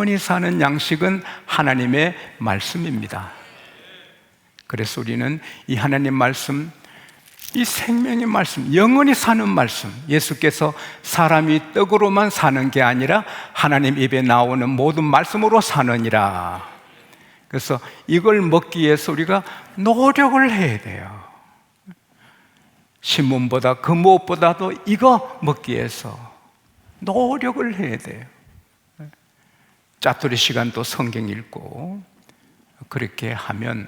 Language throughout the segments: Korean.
영원히 사는 양식은 하나님의 말씀입니다. 그래서 우리는 이 하나님 말씀, 이 생명의 말씀, 영원히 사는 말씀, 예수께서 사람이 떡으로만 사는 게 아니라 하나님 입에 나오는 모든 말씀으로 사느니라. 그래서 이걸 먹기 위해서 우리가 노력을 해야 돼요. 신문보다 그 무엇보다도 이거 먹기 위해서 노력을 해야 돼요. 짜투리 시간도 성경 읽고 그렇게 하면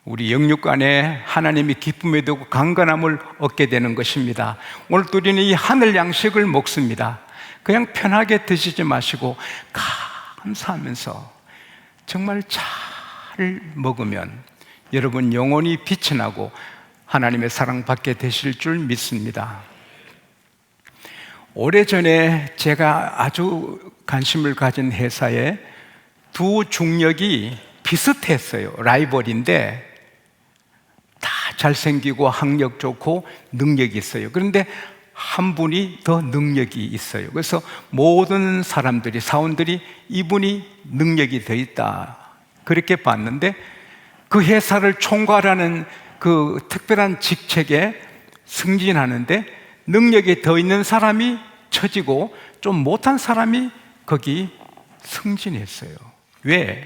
우리 영육간에 하나님이 기쁨에 두고 강건함을 얻게 되는 것입니다. 오늘 우리는 이 하늘 양식을 먹습니다. 그냥 편하게 드시지 마시고 감사하면서 정말 잘 먹으면 여러분 영혼이 빛이 나고 하나님의 사랑받게 되실 줄 믿습니다. 오래전에 제가 아주 관심을 가진 회사에 두 중력이 비슷했어요. 라이벌인데 다 잘생기고 학력 좋고 능력이 있어요. 그런데 한 분이 더 능력이 있어요. 그래서 모든 사람들이, 사원들이 이분이 능력이 더 있다 그렇게 봤는데, 그 회사를 총괄하는 그 특별한 직책에 승진하는데 능력이 더 있는 사람이 처지고 좀 못한 사람이 거기 승진했어요. 왜?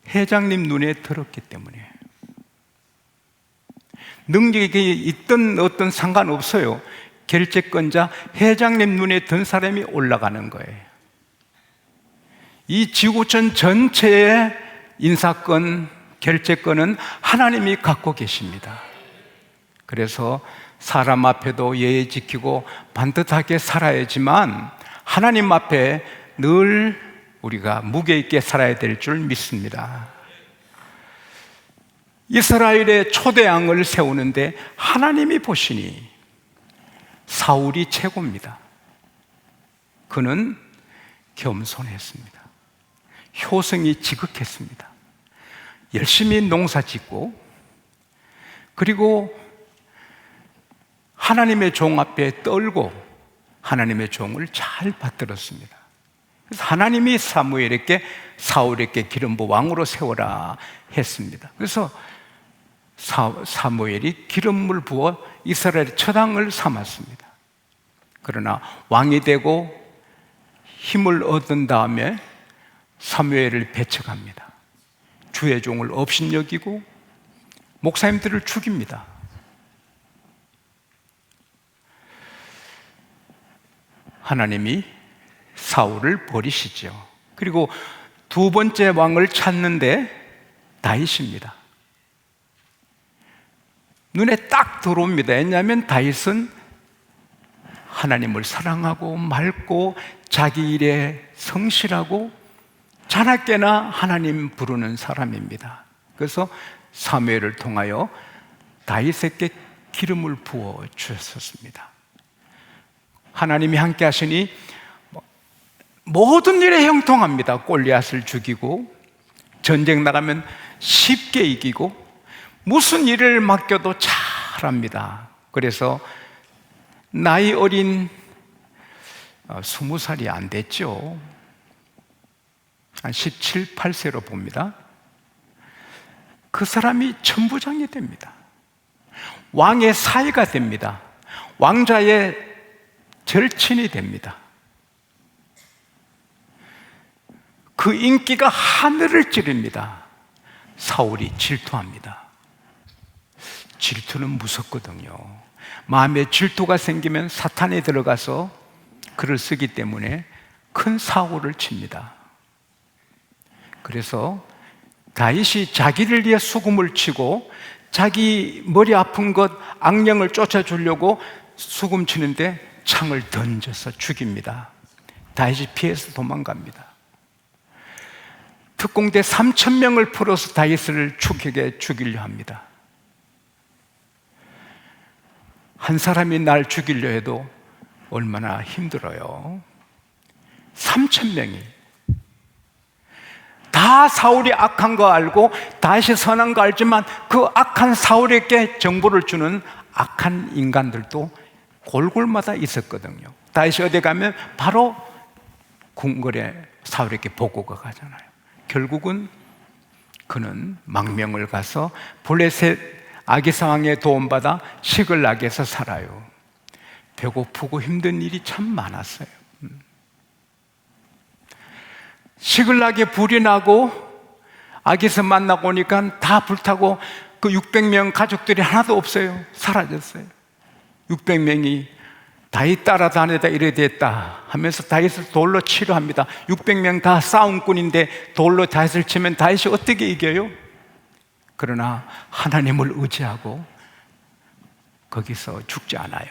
회장님 눈에 들었기 때문에. 능력이 있든 어떤 상관없어요. 결재권자 회장님 눈에 든 사람이 올라가는 거예요. 이 지구촌 전체의 인사권, 결재권은 하나님이 갖고 계십니다. 그래서 사람 앞에도 예의 지키고 반듯하게 살아야지만 하나님 앞에 늘 우리가 무게 있게 살아야 될 줄 믿습니다. 이스라엘의 초대왕을 세우는데 하나님이 보시니 사울이 최고입니다. 그는 겸손했습니다. 효성이 지극했습니다. 열심히 농사 짓고, 그리고 하나님의 종 앞에 떨고 하나님의 종을 잘 받들었습니다. 그래서 하나님이 사무엘에게, 사울에게 기름 부어 왕으로 세워라 했습니다. 그래서 사무엘이 기름을 부어 이스라엘의 첫 왕을 삼았습니다. 그러나 왕이 되고 힘을 얻은 다음에 사무엘을 배척합니다. 주의 종을 업신여기고 목사님들을 죽입니다. 하나님이 사울을 버리시죠. 그리고 두 번째 왕을 찾는데 다윗입니다. 눈에 딱 들어옵니다. 왜냐하면 다윗은 하나님을 사랑하고 맑고 자기 일에 성실하고 자나깨나 하나님 부르는 사람입니다. 그래서 사무엘을 통하여 다윗에게 기름을 부어 주셨습니다. 하나님이 함께 하시니 모든 일에 형통합니다. 골리앗을 죽이고, 전쟁 나가면 쉽게 이기고, 무슨 일을 맡겨도 잘합니다. 그래서 나이 어린 20살이 안 됐죠. 한 17, 8세로 봅니다. 그 사람이 천부장이 됩니다. 왕의 사위가 됩니다. 왕자의 절친이 됩니다. 그 인기가 하늘을 찌릅니다. 사울이 질투합니다. 질투는 무섭거든요. 마음에 질투가 생기면 사탄이 들어가서 글을 쓰기 때문에 큰 사고를 칩니다. 그래서 다윗이 자기를 위해 수금을 치고 자기 머리 아픈 것 악령을 쫓아주려고 수금 치는데 창을 던져서 죽입니다. 다윗이 피해서 도망갑니다. 특공대 3,000명을 풀어서 다윗을 죽이려 합니다. 한 사람이 날 죽이려 해도 얼마나 힘들어요. 3,000명이 다 사울이 악한 거 알고 다윗이 선한 거 알지만 그 악한 사울에게 정보를 주는 악한 인간들도 골골마다 있었거든요. 다윗이 어디 가면 바로 궁궐에 사울에게 보고가 가잖아요. 결국은 그는 망명을 가서 블레셋 아기사 왕의 도움받아 시글락에서 살아요. 배고프고 힘든 일이 참 많았어요. 시글락에 불이 나고 아기사 만나고 오니까 다 불타고 그 600명 가족들이 하나도 없어요. 사라졌어요. 600명이 다윗 따라다니다 이래 됐다 하면서 다윗을 돌로 치려 합니다. 600명 다 싸움꾼인데 돌로 다윗을 치면 다윗이 어떻게 이겨요? 그러나 하나님을 의지하고 거기서 죽지 않아요.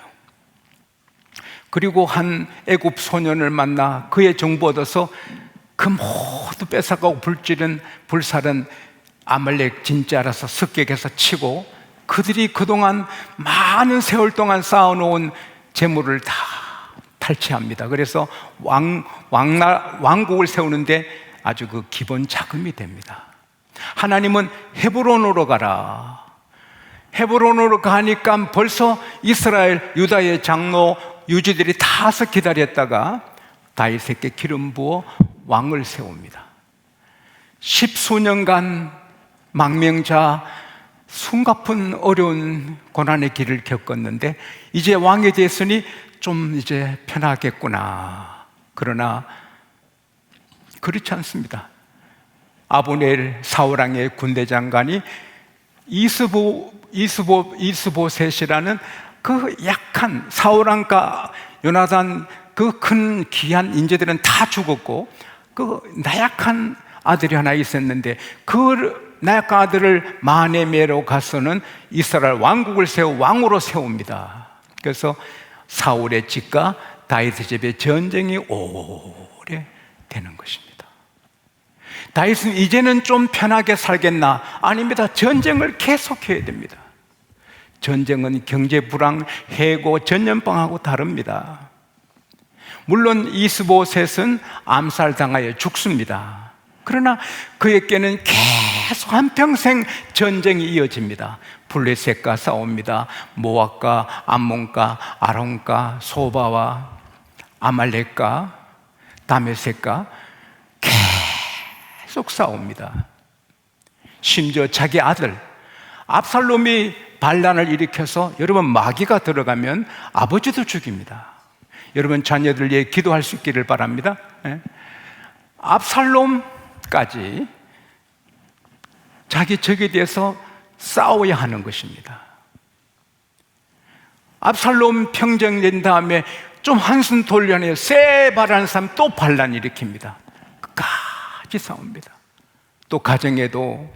그리고 한 애굽 소년을 만나 그의 정보 얻어서 그 모두 뺏어가고 불살은 아말렉 진짜라서 습격해서 치고 그들이 그동안 많은 세월 동안 쌓아놓은 재물을 다 탈취합니다. 그래서 왕국을 세우는데 아주 그 기본 자금이 됩니다. 하나님은 헤브론으로 가라. 헤브론으로 가니까 벌써 이스라엘 유다의 장로 유지들이 다 와서 기다렸다가 다윗에게 기름 부어 왕을 세웁니다. 10수년간 망명자 숨가쁜 어려운 고난의 길을 겪었는데 이제 왕이 됐으니 좀 이제 편하겠구나. 그러나 그렇지 않습니다. 아브넬 사울왕의 군대 장관이 이스보셋이라는 그 약한 사울왕과 요나단 그 큰 귀한 인재들은 다 죽었고 그 나약한 아들이 하나 있었는데 그 나약한 아들을 마네메로 가서는 이스라엘 왕국을 왕으로 세웁니다. 그래서 사울의 집과 다윗의 집의 전쟁이 오래 되는 것입니다. 다윗은 이제는 좀 편하게 살겠나? 아닙니다. 전쟁을 계속해야 됩니다. 전쟁은 경제 불황, 해고, 전염병하고 다릅니다. 물론 이스보셋은 암살당하여 죽습니다. 그러나 그에게는 계속 한평생 전쟁이 이어집니다. 블레셋과 싸웁니다. 모압과 암몬과 아론과 소바와 아말렉과 다메섹과 계속 싸웁니다. 심지어 자기 아들 압살롬이 반란을 일으켜서 여러분 마귀가 들어가면 아버지도 죽입니다. 여러분 자녀들 위해 기도할 수 있기를 바랍니다. 압살롬까지 자기 적에 대해서 싸워야 하는 것입니다. 압살롬 평정된 다음에 좀 한숨 돌려내요. 세바라는 사람 또 반란 일으킵니다. 끝까지 싸웁니다. 또 가정에도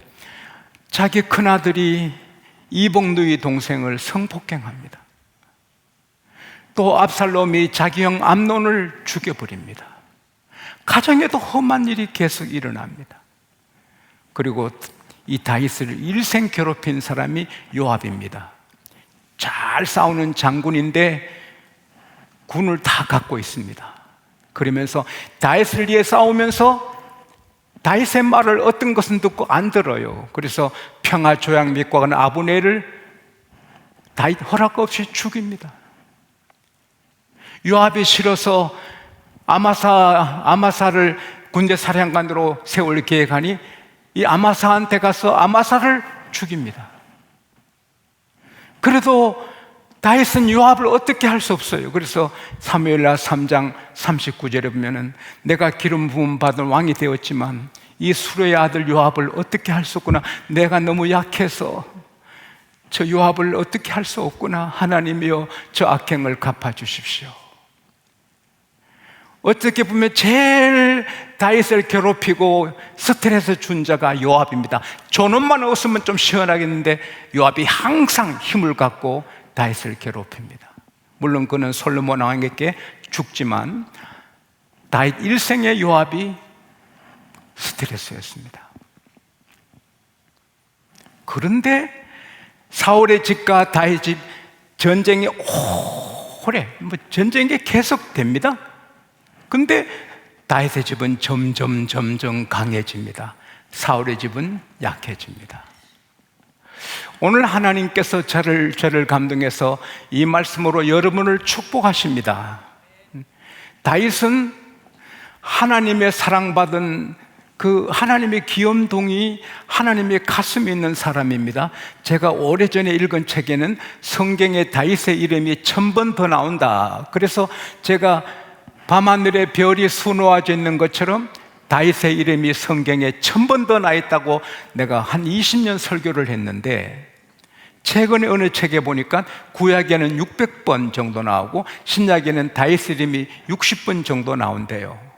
자기 큰아들이 이복누이 동생을 성폭행합니다. 또 압살롬이 자기 형 암논을 죽여버립니다. 가정에도 험한 일이 계속 일어납니다. 그리고 이 다윗을 일생 괴롭힌 사람이 요압입니다. 잘 싸우는 장군인데 군을 다 갖고 있습니다. 그러면서 다윗을 위해 싸우면서 다윗의 말을 어떤 것은 듣고 안 들어요. 그래서 평화조약 맺고 가는 아브넬을 다윗 허락 없이 죽입니다. 요압이 싫어서 아마사를 군대 사령관으로 세울 계획하니 이 아마사한테 가서 아마사를 죽입니다. 그래도 다윗은 요압을 어떻게 할 수 없어요. 그래서 사무엘하 3장 39절에 보면은 내가 기름 부음 받은 왕이 되었지만 이 수르의 아들 요압을 어떻게 할 수 없구나. 내가 너무 약해서 저 요압을 어떻게 할 수 없구나. 하나님이여 저 악행을 갚아주십시오. 어떻게 보면 제일 다윗을 괴롭히고 스트레스 준 자가 요압입니다. 저놈만 없으면 좀 시원하겠는데 요압이 항상 힘을 갖고 다윗을 괴롭힙니다. 물론 그는 솔로몬 왕에게 죽지만 다윗 일생의 요압이 스트레스였습니다. 그런데 사울의 집과 다윗 집 전쟁이 오래 전쟁이 계속됩니다. 근데 다윗의 집은 점점 강해집니다. 사울의 집은 약해집니다. 오늘 하나님께서 저를 감동해서 이 말씀으로 여러분을 축복하십니다. 다윗은 하나님의 사랑받은 그 하나님의 귀염둥이, 하나님의 가슴에 있는 사람입니다. 제가 오래전에 읽은 책에는 성경에 다윗의 이름이 1000번 더 나온다. 그래서 제가 밤하늘에 별이 수놓아져 있는 것처럼 다윗의 이름이 성경에 1000번 더 나 있다고 내가 한 20년 설교를 했는데, 최근에 어느 책에 보니까 구약에는 600번 정도 나오고 신약에는 다윗의 이름이 60번 정도 나온대요.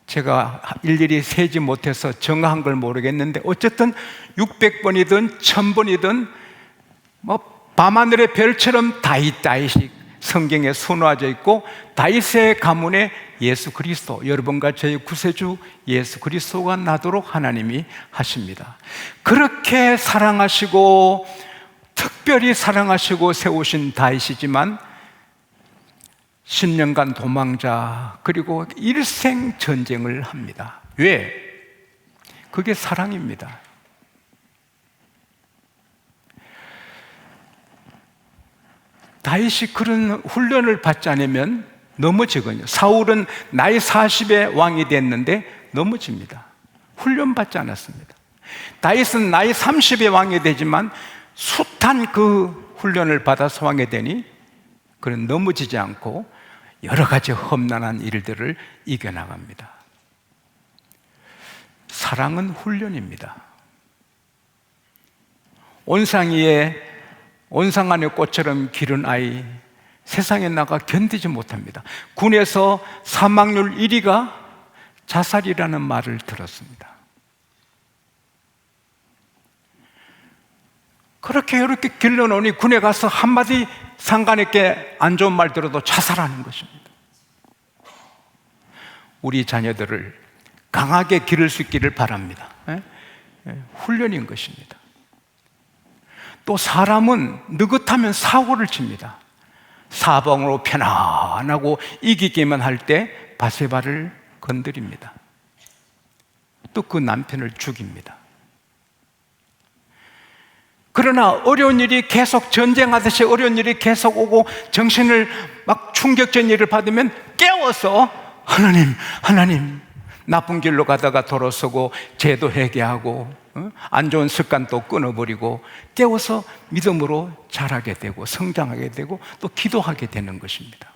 제가 일일이 세지 못해서 정확한 걸 모르겠는데, 어쨌든 600번이든 1000번이든 뭐 밤하늘의 별처럼 다윗이 성경에 수놓아져 있고, 다윗의 가문에 예수 그리스도, 여러분과 저희 구세주 예수 그리스도가 나도록 하나님이 하십니다. 그렇게 사랑하시고 특별히 사랑하시고 세우신 다윗이지만 10년간 도망자, 그리고 일생 전쟁을 합니다. 왜? 그게 사랑입니다. 다윗이 그런 훈련을 받지 않으면 넘어지거든요. 사울은 나이 40에 왕이 됐는데 넘어집니다. 훈련받지 않았습니다. 다윗은 나이 30에 왕이 되지만 숱한 그 훈련을 받아서 왕이 되니 그는 넘어지지 않고 여러 가지 험난한 일들을 이겨나갑니다. 사랑은 훈련입니다. 온상 안의 꽃처럼 기른 아이, 세상에 나가 견디지 못합니다. 군에서 사망률 1위가 자살이라는 말을 들었습니다. 그렇게 이렇게 길러놓으니 군에 가서 한마디 상관에게 안 좋은 말 들어도 자살하는 것입니다. 우리 자녀들을 강하게 기를 수 있기를 바랍니다. 훈련인 것입니다. 또 사람은 느긋하면 사고를 칩니다. 사방으로 편안하고 이기기만 할 때 바세바를 건드립니다. 또 그 남편을 죽입니다. 그러나 어려운 일이 계속, 전쟁하듯이 어려운 일이 계속 오고 정신을 막 충격적인 일을 받으면 깨워서 하나님, 나쁜 길로 가다가 돌아서고 죄도 회개하고 안 좋은 습관도 끊어버리고 깨워서 믿음으로 자라게 되고 성장하게 되고 또 기도하게 되는 것입니다.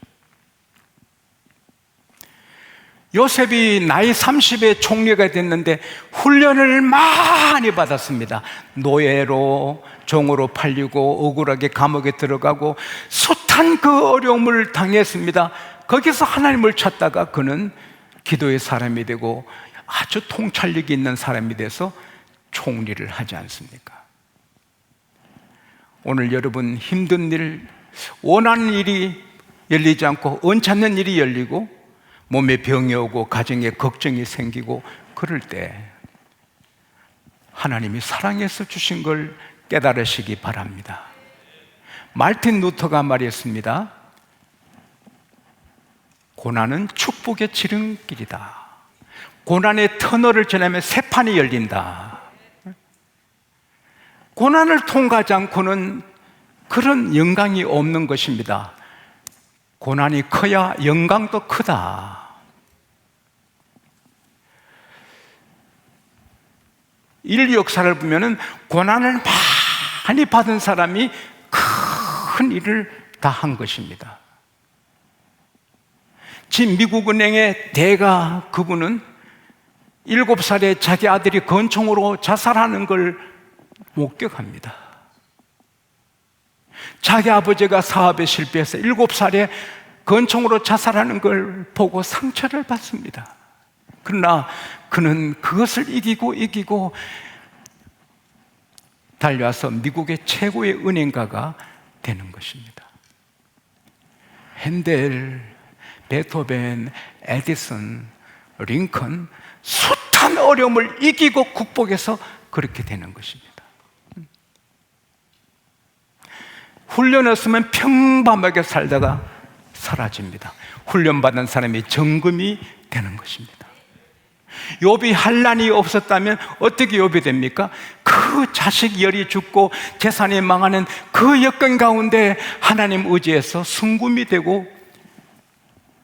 요셉이 나이 30에 총리가 됐는데 훈련을 많이 받았습니다. 노예로, 종으로 팔리고 억울하게 감옥에 들어가고 숱한 그 어려움을 당했습니다. 거기서 하나님을 찾다가 그는 기도의 사람이 되고 아주 통찰력이 있는 사람이 돼서 총리를 하지 않습니까? 오늘 여러분 힘든 일, 원하는 일이 열리지 않고 언짢는 일이 열리고 몸에 병이 오고 가정에 걱정이 생기고 그럴 때 하나님이 사랑해서 주신 걸 깨달으시기 바랍니다. 말틴 루터가 말했습니다. 고난은 축복의 지름길이다. 고난의 터널을 지나면 새 판이 열린다. 고난을 통과하지 않고는 그런 영광이 없는 것입니다. 고난이 커야 영광도 크다. 인류 역사를 보면은 고난을 많이 받은 사람이 큰 일을 다 한 것입니다. 지금 미국은행의 대가 그분은 7살에 자기 아들이 권총으로 자살하는 걸 목격합니다. 자기 아버지가 사업에 실패해서 7살에 권총으로 자살하는 걸 보고 상처를 받습니다. 그러나 그는 그것을 이기고 달려와서 미국의 최고의 은행가가 되는 것입니다. 핸델, 베토벤, 에디슨, 링컨, 숱한 어려움을 이기고 극복해서 그렇게 되는 것입니다. 훈련 없으면 평범하게 살다가 사라집니다. 훈련받은 사람이 정금이 되는 것입니다. 욥이 환난이 없었다면 어떻게 욥이 됩니까? 그 자식 열이 죽고 재산이 망하는 그 여건 가운데 하나님 의지해서 순금이 되고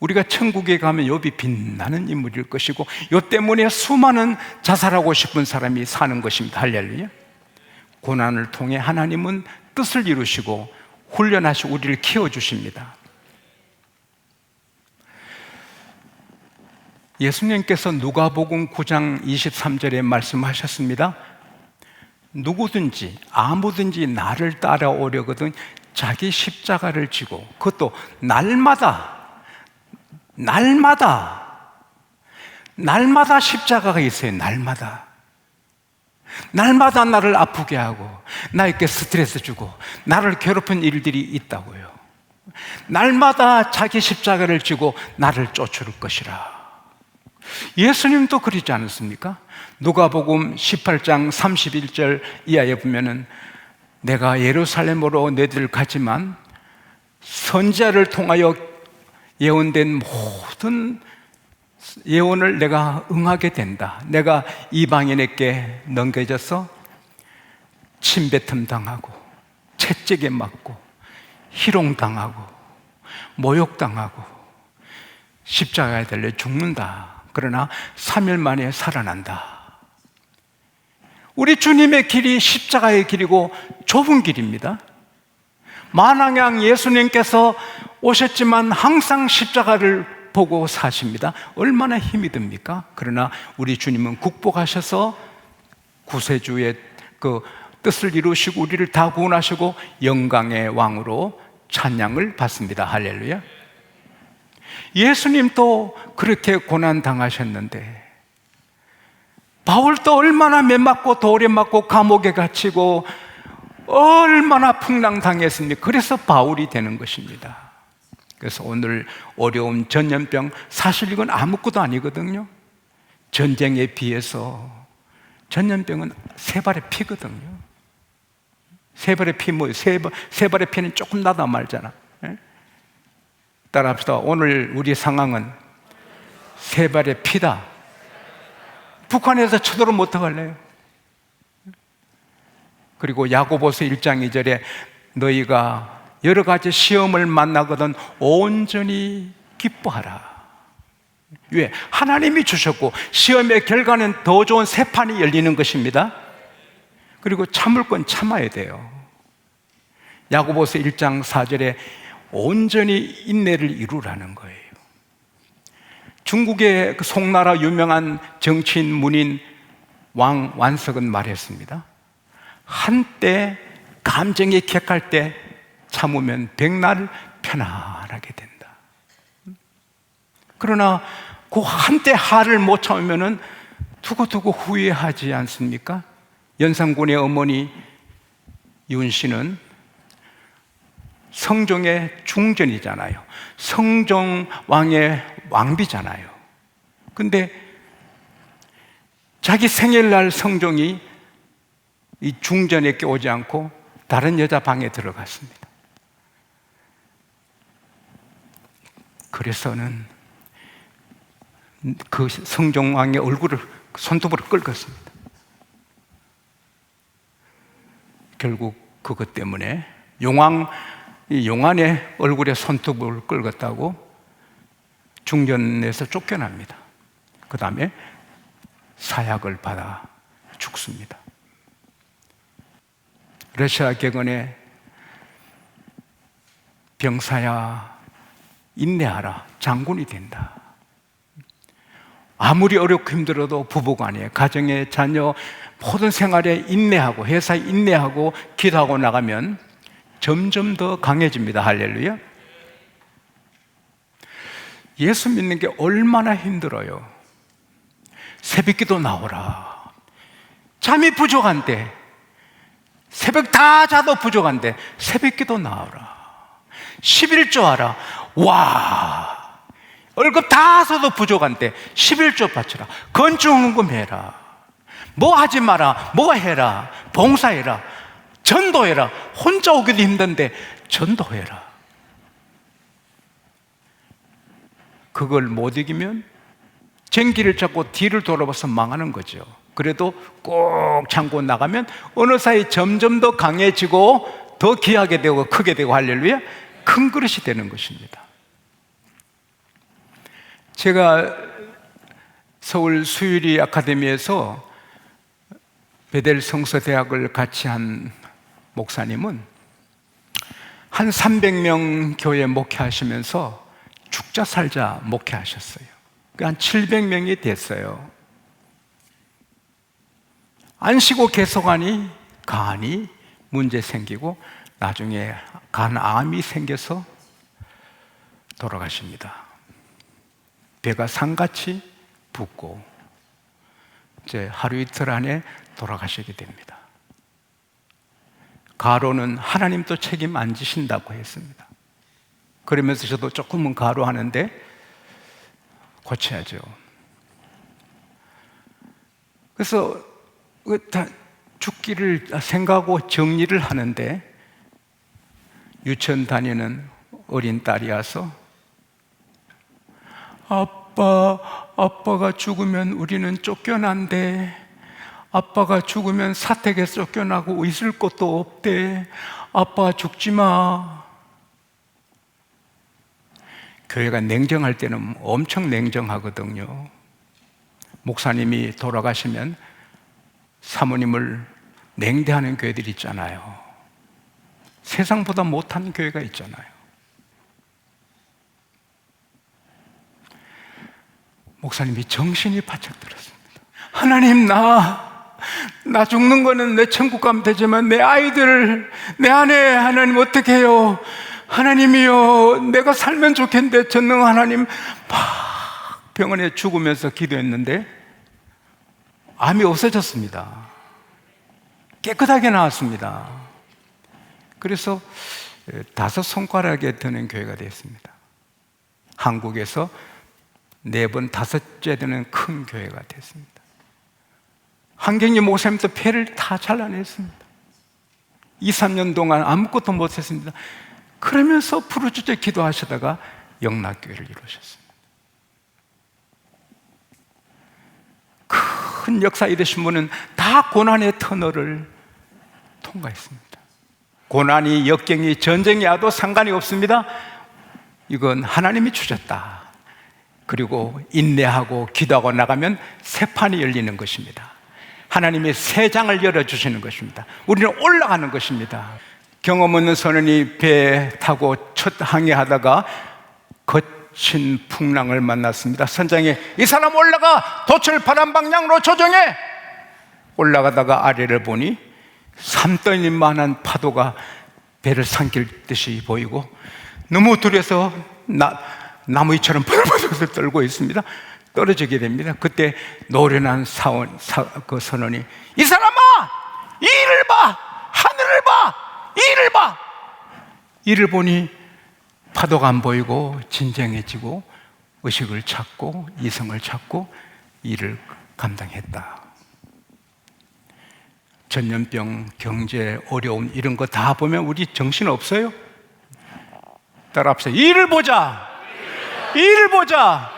우리가 천국에 가면 욥이 빛나는 인물일 것이고 욥 때문에 수많은 자살하고 싶은 사람이 사는 것입니다. 할렐루야. 고난을 통해 하나님은 뜻을 이루시고 훈련하시고 우리를 키워주십니다. 예수님께서 누가복음 9장 23절에 말씀하셨습니다. 누구든지 아무든지 나를 따라오려거든 자기 십자가를 지고, 그것도 날마다 십자가가 있어요. 날마다 나를 아프게 하고 나에게 스트레스 주고 나를 괴롭힌 일들이 있다고요. 날마다 자기 십자가를 지고 나를 쫓을 것이라. 예수님도 그러지 않았습니까? 누가복음 18장 31절 이하에 보면은 내가 예루살렘으로 너희들 가지만 선지자를 통하여 예언된 모든 예언을 내가 응하게 된다. 내가 이방인에게 넘겨져서 침뱉음 당하고 채찍에 맞고 희롱당하고 모욕당하고 십자가에 달려 죽는다. 그러나 3일 만에 살아난다. 우리 주님의 길이 십자가의 길이고 좁은 길입니다. 만왕양 예수님께서 오셨지만 항상 십자가를 보고 사십니다. 얼마나 힘이 듭니까? 그러나 우리 주님은 극복하셔서 구세주의 그 뜻을 이루시고 우리를 다 구원하시고 영광의 왕으로 찬양을 받습니다. 할렐루야. 예수님도 그렇게 고난 당하셨는데 바울도 얼마나 매맞고 돌에 맞고 감옥에 갇히고 얼마나 풍랑당했습니까? 그래서 바울이 되는 것입니다. 그래서 오늘 어려움, 전염병, 사실 이건 아무것도 아니거든요. 전쟁에 비해서 전염병은 세 발의 피거든요. 세 발의 피 뭐예요? 세 발의 피는 조금 나다 말잖아. 따라합시다. 오늘 우리 상황은 세 발의 피다. 북한에서 쳐들어오면 어떡할래요? 그리고 야고보서 1장 2절에 너희가 여러 가지 시험을 만나거든 온전히 기뻐하라. 왜? 하나님이 주셨고 시험의 결과는 더 좋은 새 판이 열리는 것입니다. 그리고 참을 건 참아야 돼요. 야고보서 1장 4절에 온전히 인내를 이루라는 거예요. 중국의 그 송나라 유명한 정치인 문인 왕 완석은 말했습니다. 한때 감정이 격할 때 참으면 백날 편안하게 된다. 그러나 그 한때 화를 못 참으면 두고두고 후회하지 않습니까? 연산군의 어머니 윤 씨는 성종의 중전이잖아요. 성종 왕의 왕비잖아요. 근데 자기 생일날 성종이 이 중전에게 오지 않고 다른 여자 방에 들어갔습니다. 그래서는 그 성종왕의 얼굴을 손톱으로 긁었습니다. 결국 그것 때문에 용안의 얼굴에 손톱을 긁었다고 중전에서 쫓겨납니다. 그 다음에 사약을 받아 죽습니다. 러시아 격언에 병사야 인내하라, 장군이 된다. 아무리 어렵고 힘들어도 부부간에, 가정에, 자녀, 모든 생활에 인내하고 회사에 인내하고 기도하고 나가면 점점 더 강해집니다. 할렐루야. 예수 믿는 게 얼마나 힘들어요. 새벽기도 나오라. 잠이 부족한데, 새벽 다 자도 부족한데 새벽기도 나오라. 11조 하라. 와, 월급 다 써도 부족한데 11조 바쳐라. 건축헌금 해라. 뭐 하지 마라. 뭐 해라. 봉사해라. 전도해라. 혼자 오기도 힘든데 전도해라. 그걸 못 이기면 쟁기를 잡고 뒤를 돌아봐서 망하는 거죠. 그래도 꼭 참고 나가면 어느 사이 점점 더 강해지고 더 귀하게 되고 크게 되고 할렐루야, 큰 그릇이 되는 것입니다. 제가 서울 수유리 아카데미에서 베델 성서대학을 같이 한 목사님은 한 300명 교회 목회하시면서 죽자 살자 목회하셨어요. 한 700명이 됐어요. 안 쉬고 계속하니 간이 문제 생기고 나중에 간암이 생겨서 돌아가십니다. 배가 산같이 붓고 이제 하루 이틀 안에 돌아가시게 됩니다. 가로는 하나님도 책임 안 지신다고 했습니다. 그러면서 저도 조금은 가로하는데 고쳐야죠. 그래서 다 죽기를 생각하고 정리를 하는데 유치원 다니는 어린 딸이 와서 아빠가 죽으면 우리는 쫓겨난대. 아빠가 죽으면 사택에서 쫓겨나고 있을 곳도 없대. 아빠 죽지 마. 교회가 냉정할 때는 엄청 냉정하거든요. 목사님이 돌아가시면 사모님을 냉대하는 교회들이 있잖아요. 세상보다 못한 교회가 있잖아요. 목사님이 정신이 바짝 들었습니다. 하나님, 나 죽는 거는 내 천국 가면 되지만 내 아이들, 내 아내 하나님 어떻게 해요? 하나님이요, 내가 살면 좋겠는데 전능 하나님. 막 병원에 죽으면서 기도했는데 암이 없어졌습니다. 깨끗하게 나왔습니다. 그래서 5 손가락에 드는 교회가 되었습니다. 한국에서 4번 5째 되는 큰 교회가 됐습니다. 한경리 목사님도 폐를 다 잘라냈습니다. 2, 3년 동안 아무것도 못했습니다. 그러면서 부르짖어 기도하시다가 영락교회를 이루셨습니다. 큰 역사 이루신 분은 다 고난의 터널을 통과했습니다. 고난이, 역경이, 전쟁이 와도 상관이 없습니다. 이건 하나님이 주셨다. 그리고 인내하고 기도하고 나가면 새 판이 열리는 것입니다. 하나님이 새 장을 열어주시는 것입니다. 우리는 올라가는 것입니다. 경험 없는 선원이 배 타고 첫 항해하다가 거친 풍랑을 만났습니다. 선장이 이 사람 올라가, 돛을 바람 방향으로 조정해. 올라가다가 아래를 보니 산더미만한 파도가 배를 삼킬 듯이 보이고 너무 두려워서 나무위처럼 벌벌벌 떨고 있습니다. 떨어지게 됩니다. 그때 노련한 그 선원이 이 사람아, 이를 봐, 하늘을 봐, 이를 봐. 이를 보니 파도가 안 보이고 진정해지고 의식을 찾고 이성을 찾고 일을 감당했다. 전염병, 경제 어려움 이런 거 다 보면 우리 정신 없어요? 따라합시다. 이를 보자, 이를 보자,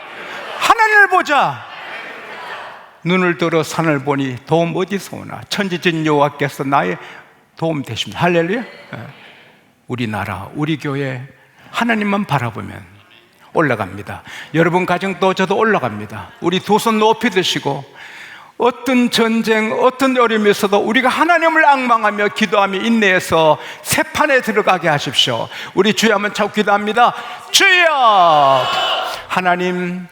하나님을 보자. 눈을 들어 산을 보니 도움 어디서 오나? 천지진 여호와께서 나의 도움 되십니다. 할렐루야. 우리나라, 우리 교회 하나님만 바라보면 올라갑니다. 여러분 가정도 저도 올라갑니다. 우리 두 손 높이 드시고 어떤 전쟁, 어떤 어려움에서도 우리가 하나님을 앙망하며 기도하며 인내해서 새 판에 들어가게 하십시오. 우리 주여 한번 찾고 기도합니다. 주여, 하나님,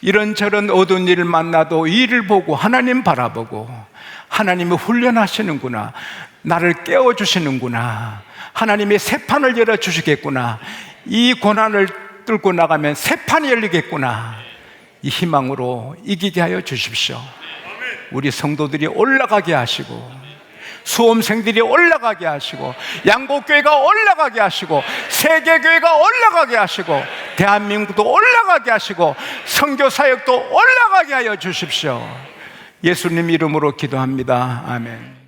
이런저런 어두운 일을 만나도 이를 보고 하나님 바라보고 하나님이 훈련하시는구나, 나를 깨워주시는구나, 하나님이 새 판을 열어주시겠구나, 이 고난을 뚫고 나가면 새 판이 열리겠구나, 이 희망으로 이기게 하여 주십시오. 우리 성도들이 올라가게 하시고 수험생들이 올라가게 하시고 양곡교회가 올라가게 하시고 세계교회가 올라가게 하시고 대한민국도 올라가게 하시고 선교사역도 올라가게 하여 주십시오. 예수님 이름으로 기도합니다. 아멘.